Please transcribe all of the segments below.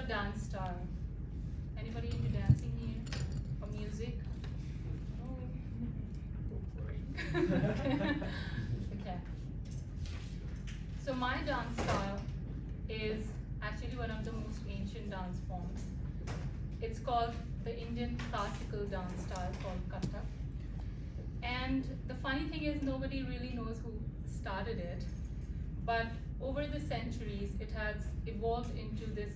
dance style. Anybody into dancing here? Or music? Oh, boring. Okay. So my dance style is actually one of the most ancient dance forms. It's called the Indian classical dance style called Kathak. And the funny thing is nobody really knows who started it, but over the centuries it has evolved into this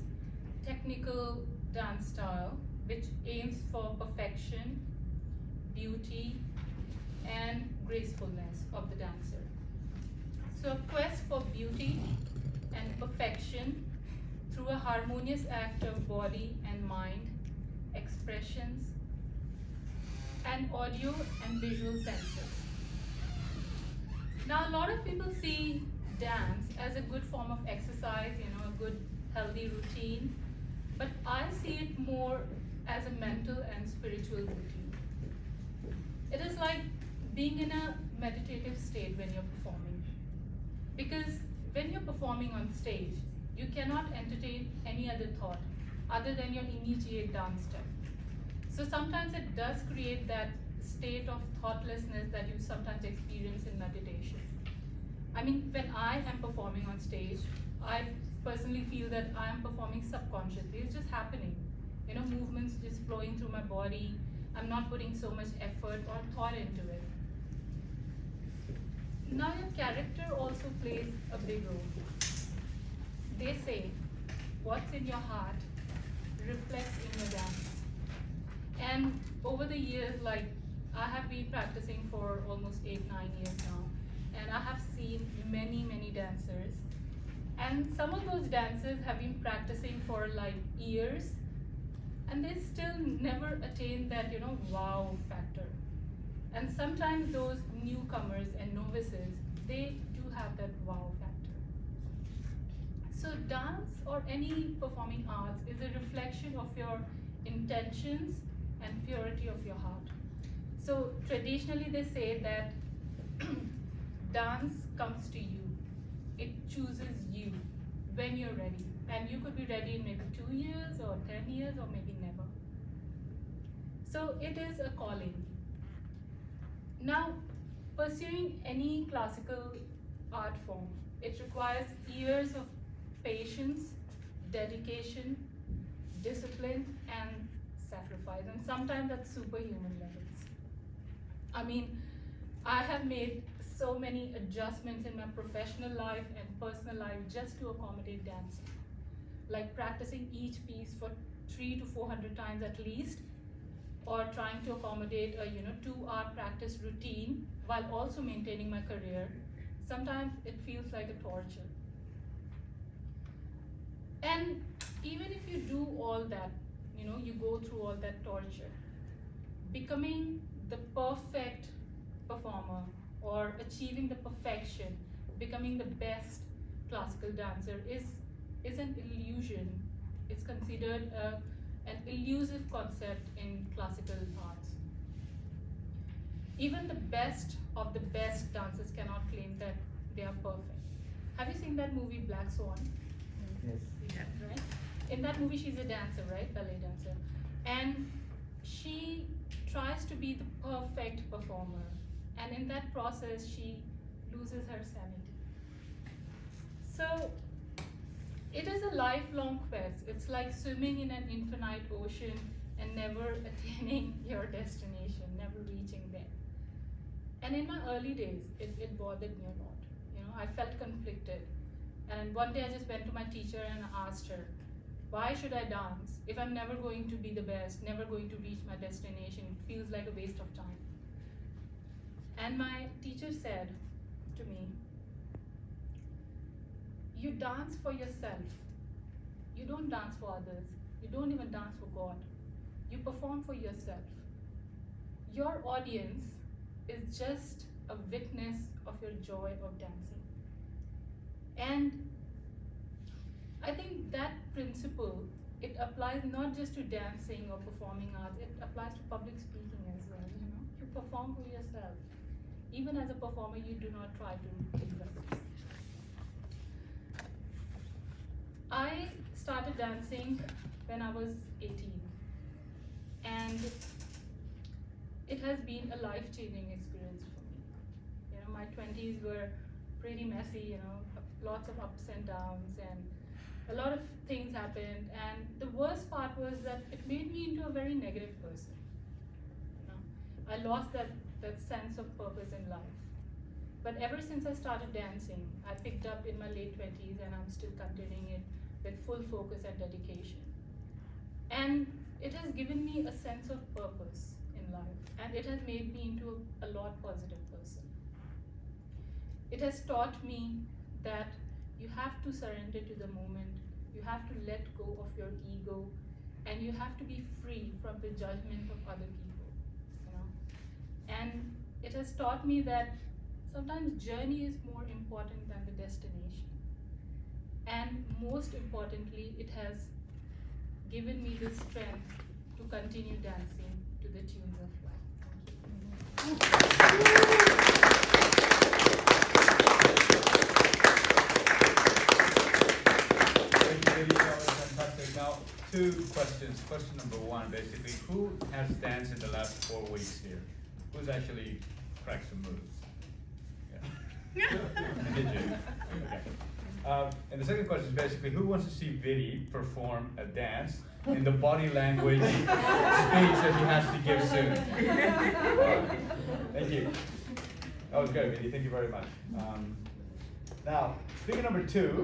technical dance style which aims for perfection, beauty, and gracefulness of the dancer. So a quest for beauty and perfection through a harmonious act of body and mind, expressions, and audio and visual senses. Now, a lot of people see dance as a good form of exercise, a good healthy routine, but I see it more as a mental and spiritual routine. It is like being in a meditative state when you're performing. Because when you're performing on stage, you cannot entertain any other thought other than your immediate dance step. So sometimes it does create that state of thoughtlessness that you sometimes experience in meditation. I mean, when I am performing on stage, I personally feel that I am performing subconsciously. It's just happening. Movements just flowing through my body. I'm not putting so much effort or thought into it. Now your character also plays a big role. They say, what's in your heart reflects in your dance. And over the years, I have been practicing for almost 8-9 years now, and I have seen many, many dancers. And some of those dancers have been practicing for years, and they still never attain that, wow factor. And sometimes those newcomers and novices, they do have that wow factor. So dance or any performing arts is a reflection of your intentions and purity of your heart. So traditionally they say that dance comes to you. It chooses you when you're ready. And you could be ready in maybe 2 years or 10 years or maybe never. So it is a calling. Now, pursuing any classical art form, it requires years of patience, dedication, discipline, and sacrifice, and sometimes at superhuman levels. I mean, I have made so many adjustments in my professional life and personal life just to accommodate dancing. Like practicing each piece for 300 to 400 times at least, or trying to accommodate a 2-hour practice routine while also maintaining my career. Sometimes it feels like a torture. And even if you do all that, you go through all that torture, becoming the perfect performer or achieving the perfection, becoming the best classical dancer is an illusion. It's considered an elusive concept in classical arts. Even the best of the best dancers cannot claim that they are perfect. Have you seen that movie Black Swan? Yes. Yeah, right? In that movie, she's a dancer, right? Ballet dancer. And she tries to be the perfect performer. And in that process, she loses her sanity. So it is a lifelong quest. It's like swimming in an infinite ocean and never attaining your destination, never reaching there. And in my early days, it bothered me a lot. I felt conflicted. And one day I just went to my teacher and asked her, why should I dance if I'm never going to be the best, never going to reach my destination? It feels like a waste of time. And my teacher said to me, you dance for yourself. You don't dance for others. You don't even dance for God. You perform for yourself. Your audience is just a witness of your joy of dancing. And I think that principle, it applies not just to dancing or performing arts, it applies to public speaking as well. You perform for yourself. Even as a performer, you do not try to impress. I started dancing when I was 18, and it has been a life-changing experience for me. You know, my 20s were pretty messy, you know, lots of ups and downs, and a lot of things happened, and the worst part was that it made me into a very negative person. You know, I lost that sense of purpose in life. But ever since I started dancing, I picked up in my late 20s, and I'm still continuing it with full focus and dedication. And it has given me a sense of purpose in life, and it has made me into a lot positive person. It has taught me that you have to surrender to the moment, you have to let go of your ego, and you have to be free from the judgment of other people, you know. And it has taught me that sometimes journey is more important than the destination. And most importantly, it has given me the strength to continue dancing to the tunes of life. Thank you, that was fantastic. Now, two questions. Question number one, basically, who has danced in the last 4 weeks here? Who's actually cracked some moves? Yeah. Did you? Okay. And the second question is basically, who wants to see Vidhi perform a dance in the body language speech that he has to give soon? Thank you. That was good, Vidhi. Thank you very much. Now, speaker number two.